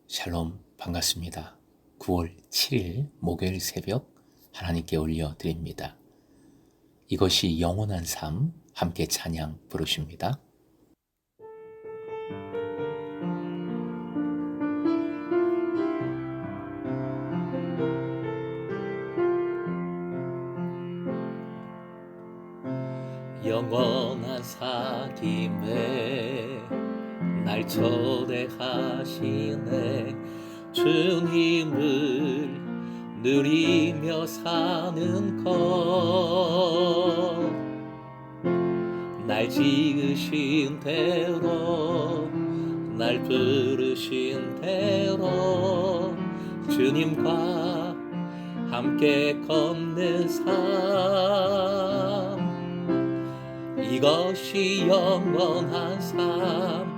샬롬 반갑습니다. 9월 7일 목요일 새벽 하나님께 올려드립니다. 이것이 영원한 삶 함께 찬양 부르십니다. 영원한 사귐에 날 초대하시네. 주님을 누리며 사는 것, 날 지으신 대로 날 부르신 대로 주님과 함께 걷는 삶, 이것이 영원한 삶,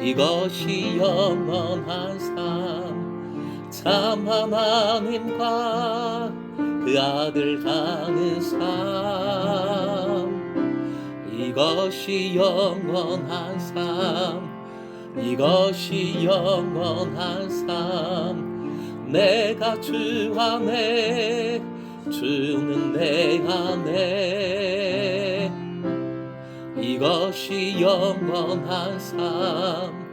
이것이 영원한 삶, 참 하나님과 그 아들 가는 삶, 이것이 영원한 삶, 이것이 영원한 삶. 내가 주 안에, 주는 내 안에, 이것이 영원한 삶,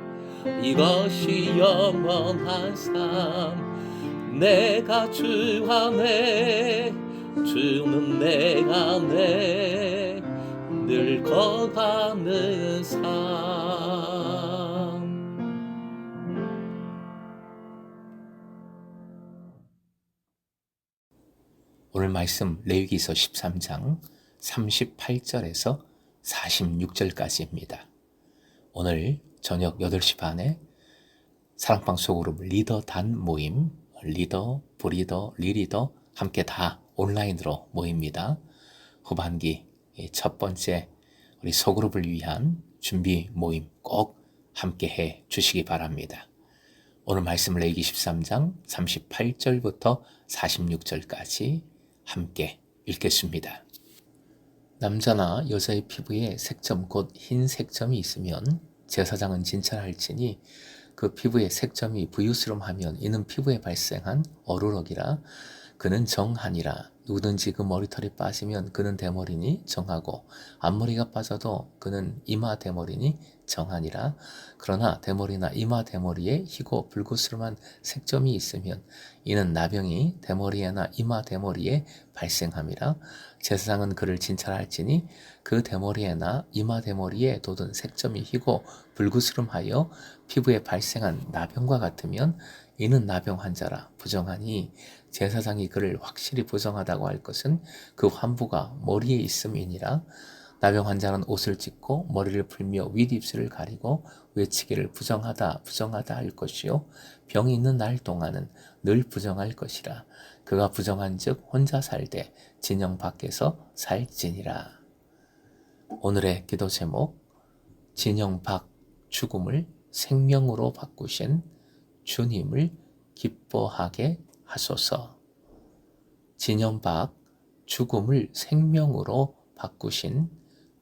이것이 영원한 삶. 내가 주 안에, 주는 내 안에 늘 거하는 삶. 오늘 말씀 레위기서 13장 38절에서 46절까지입니다. 오늘 저녁 8시 반에 사랑방 소그룹 리더 단 모임, 리더, 부리더, 리리더 함께 다 온라인으로 모입니다. 후반기 첫 번째 우리 소그룹을 위한 준비 모임 꼭 함께 해 주시기 바랍니다. 오늘 말씀 레위기 13장 38절부터 46절까지 함께 읽겠습니다. 남자나 여자의 피부에 색점 곧 흰 색점이 있으면 제사장은 진찰할지니 그 피부에 색점이 부유스름하면 이는 피부에 발생한 어루럭이라 그는 정하니라. 누구든지 그 머리털이 빠지면 그는 대머리니 정하고 앞머리가 빠져도 그는 이마 대머리니 정하니라. 그러나 대머리나 이마 대머리에 희고 불구스름한 색점이 있으면 이는 나병이 대머리에나 이마 대머리에 발생함이라. 제사장은 그를 진찰할지니 그 대머리에나 이마 대머리에 돋은 색점이 희고 불구스름하여 피부에 발생한 나병과 같으면 이는 나병 환자라 부정하니 제사장이 그를 확실히 부정하다고 할 것은 그 환부가 머리에 있음이니라. 나병 환자는 옷을 찢고 머리를 풀며 윗입술을 가리고 외치기를 부정하다 부정하다 할 것이요 병이 있는 날 동안은 늘 부정할 것이라. 그가 부정한즉 혼자 살되 진영 밖에서 살지니라. 오늘의 기도 제목, 진영 밖 죽음을 생명으로 바꾸신 주님을 기뻐하게 하소서. 진영 밖 죽음을 생명으로 바꾸신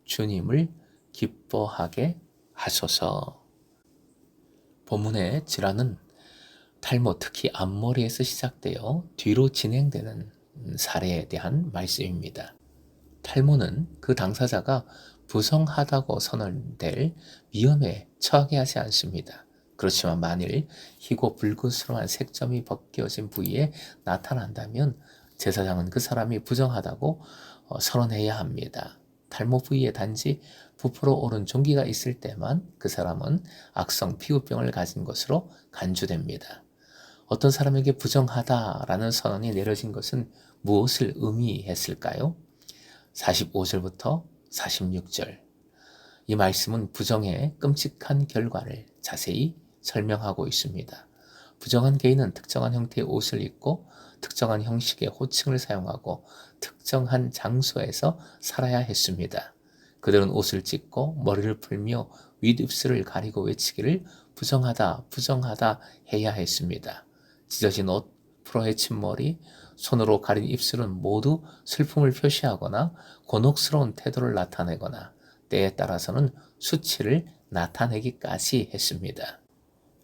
주님을 기뻐하게 하소서. 본문의 질환은 탈모, 특히 앞머리에서 시작되어 뒤로 진행되는 사례에 대한 말씀입니다. 탈모는 그 당사자가 부성하다고 선언될 위험에 처하게 하지 않습니다. 그렇지만 만일 희고 불구스름한 색점이 벗겨진 부위에 나타난다면 제사장은 그 사람이 부정하다고 선언해야 합니다. 탈모 부위에 단지 부풀어 오른 종기가 있을 때만 그 사람은 악성 피부병을 가진 것으로 간주됩니다. 어떤 사람에게 부정하다라는 선언이 내려진 것은 무엇을 의미했을까요? 45절부터 46절. 이 말씀은 부정의 끔찍한 결과를 자세히 설명하고 있습니다. 부정한 개인은 특정한 형태의 옷을 입고 특정한 형식의 호칭을 사용하고 특정한 장소에서 살아야 했습니다. 그들은 옷을 찢고 머리를 풀며 윗입술을 가리고 외치기를 부정하다 부정하다 해야 했습니다. 찢어진 옷, 풀어헤친 머리, 손으로 가린 입술은 모두 슬픔을 표시하거나 곤혹스러운 태도를 나타내거나 때에 따라서는 수치를 나타내기까지 했습니다.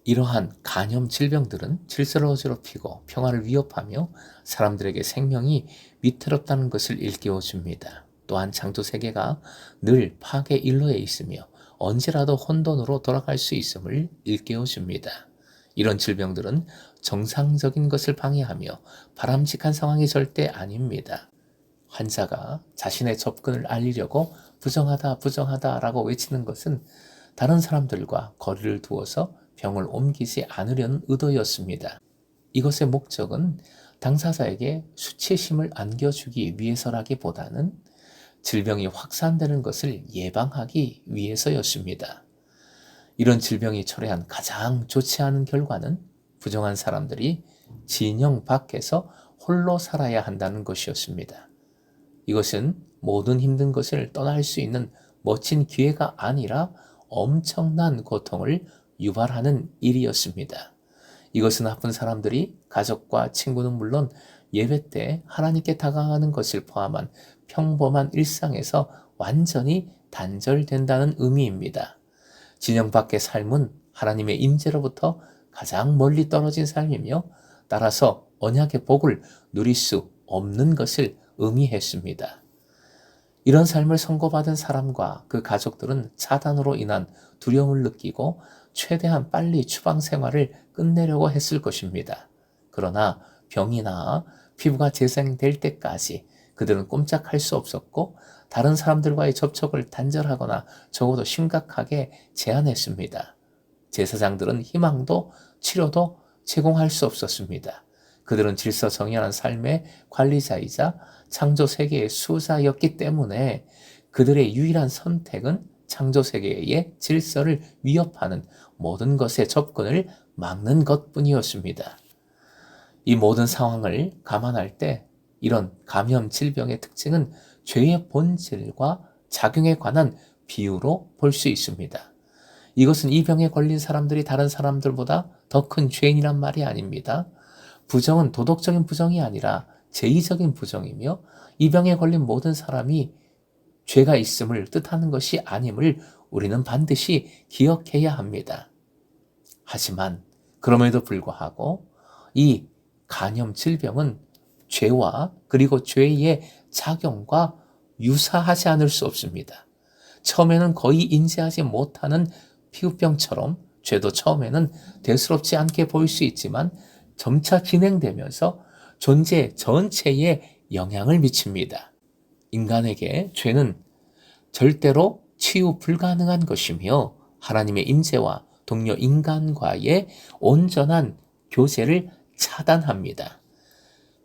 이러한 간염 질병들은 질서를 어지럽히고 평화를 위협하며 사람들에게 생명이 위태롭다는 것을 일깨워줍니다. 또한 창조 세계가 늘 파괴 일로에 있으며 언제라도 혼돈으로 돌아갈 수 있음을 일깨워줍니다. 이런 질병들은 정상적인 것을 방해하며 바람직한 상황이 절대 아닙니다. 환자가 자신의 접근을 알리려고 부정하다라고 외치는 것은 다른 사람들과 거리를 두어서 병을 옮기지 않으려는 의도였습니다. 이것의 목적은 당사자에게 수치심을 안겨주기 위해서라기보다는 질병이 확산되는 것을 예방하기 위해서였습니다. 이런 질병이 초래한 가장 좋지 않은 결과는 부정한 사람들이 진영 밖에서 홀로 살아야 한다는 것이었습니다. 이것은 모든 힘든 것을 떠날 수 있는 멋진 기회가 아니라 엄청난 고통을 유발하는 일이었습니다. 이것은 아픈 사람들이 가족과 친구는 물론 예배 때 하나님께 다가가는 것을 포함한 평범한 일상에서 완전히 단절된다는 의미입니다. 진영 밖의 삶은 하나님의 임재로부터 가장 멀리 떨어진 삶이며 따라서 언약의 복을 누릴 수 없는 것을 의미했습니다. 이런 삶을 선고받은 사람과 그 가족들은 차단으로 인한 두려움을 느끼고 최대한 빨리 추방 생활을 끝내려고 했을 것입니다. 그러나 병이 나아 피부가 재생될 때까지 그들은 꼼짝할 수 없었고 다른 사람들과의 접촉을 단절하거나 적어도 심각하게 제한했습니다. 제사장들은 희망도 치료도 제공할 수 없었습니다. 그들은 질서 정연한 삶의 관리자이자 창조 세계의 수호자였기 때문에 그들의 유일한 선택은 창조 세계의 질서를 위협하는 모든 것에 접근을 막는 것뿐이었습니다. 이 모든 상황을 감안할 때 이런 감염 질병의 특징은 죄의 본질과 작용에 관한 비유로 볼 수 있습니다. 이것은 이 병에 걸린 사람들이 다른 사람들보다 더 큰 죄인이란 말이 아닙니다. 부정은 도덕적인 부정이 아니라 제의적인 부정이며 이 병에 걸린 모든 사람이 죄가 있음을 뜻하는 것이 아님을 우리는 반드시 기억해야 합니다. 하지만 그럼에도 불구하고 이 간염 질병은 죄와 그리고 죄의 작용과 유사하지 않을 수 없습니다. 처음에는 거의 인지하지 못하는 피부병처럼 죄도 처음에는 대수롭지 않게 보일 수 있지만 점차 진행되면서 존재 전체에 영향을 미칩니다. 인간에게 죄는 절대로 치유 불가능한 것이며 하나님의 임재와 동료 인간과의 온전한 교제를 차단합니다.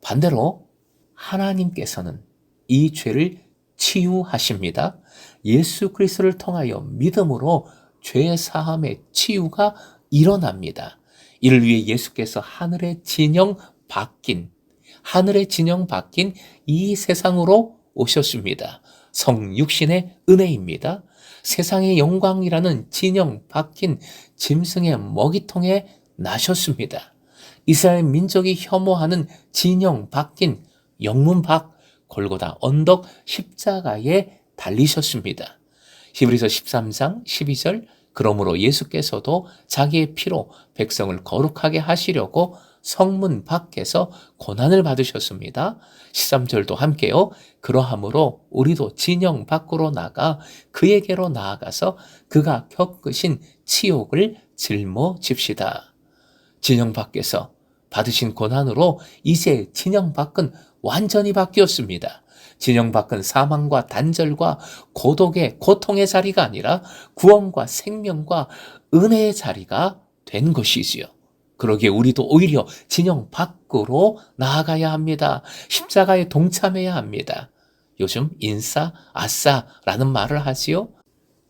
반대로 하나님께서는 이 죄를 치유하십니다. 예수 그리스도를 통하여 믿음으로 죄 사함의 치유가 일어납니다. 이를 위해 예수께서 하늘의 진영 바뀐 이 세상으로 오셨습니다. 성육신의 은혜입니다. 세상의 영광이라는 진영 박힌 짐승의 먹이통에 나셨습니다. 이스라엘 민족이 혐오하는 진영 박힌 영문 박 골고다 언덕 십자가에 달리셨습니다. 히브리서 13장 12절 그러므로 예수께서도 자기의 피로 백성을 거룩하게 하시려고 성문 밖에서 고난을 받으셨습니다. 13절도 함께요. 그러함으로 우리도 진영 밖으로 나가 그에게로 나아가서 그가 겪으신 치욕을 짊어집시다. 진영 밖에서 받으신 고난으로 이제 진영 밖은 완전히 바뀌었습니다. 진영 밖은 사망과 단절과 고독의 고통의 자리가 아니라 구원과 생명과 은혜의 자리가 된 것이지요. 그러기에 우리도 오히려 진영 밖으로 나아가야 합니다. 십자가에 동참해야 합니다. 요즘 인싸, 아싸라는 말을 하지요.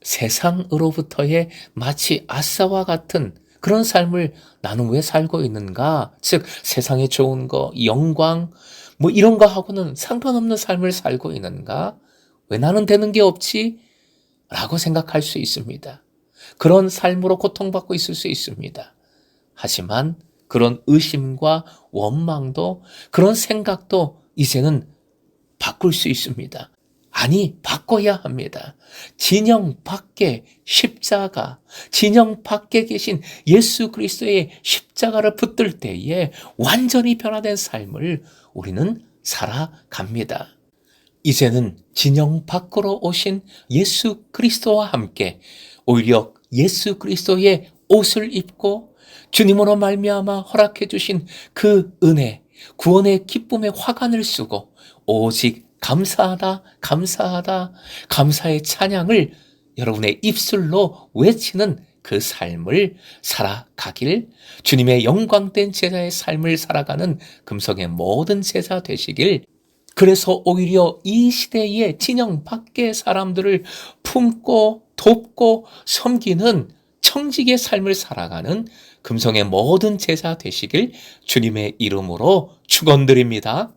세상으로부터의 마치 아싸와 같은 그런 삶을 나는 왜 살고 있는가? 즉 세상에 좋은 거, 영광 이런 거 하고는 상관없는 삶을 살고 있는가? 왜 나는 되는 게 없지? 라고 생각할 수 있습니다. 그런 삶으로 고통받고 있을 수 있습니다. 하지만 그런 의심과 원망도 그런 생각도 이제는 바꿀 수 있습니다. 아니, 바꿔야 합니다. 진영 밖에 십자가, 진영 밖에 계신 예수 그리스도의 십자가를 붙들 때에 완전히 변화된 삶을 우리는 살아갑니다. 이제는 진영 밖으로 오신 예수 그리스도와 함께 오히려 예수 그리스도의 옷을 입고 주님으로 말미암아 허락해 주신 그 은혜, 구원의 기쁨의 화관을 쓰고 오직 감사하다, 감사하다, 감사의 찬양을 여러분의 입술로 외치는 그 삶을 살아가길, 주님의 영광된 제자의 삶을 살아가는 금성의 모든 제자 되시길, 그래서 오히려 이 시대의 진영 밖의 사람들을 품고 돕고 섬기는 청직의 삶을 살아가는 금성의 모든 제자 되시길 주님의 이름으로 축원드립니다.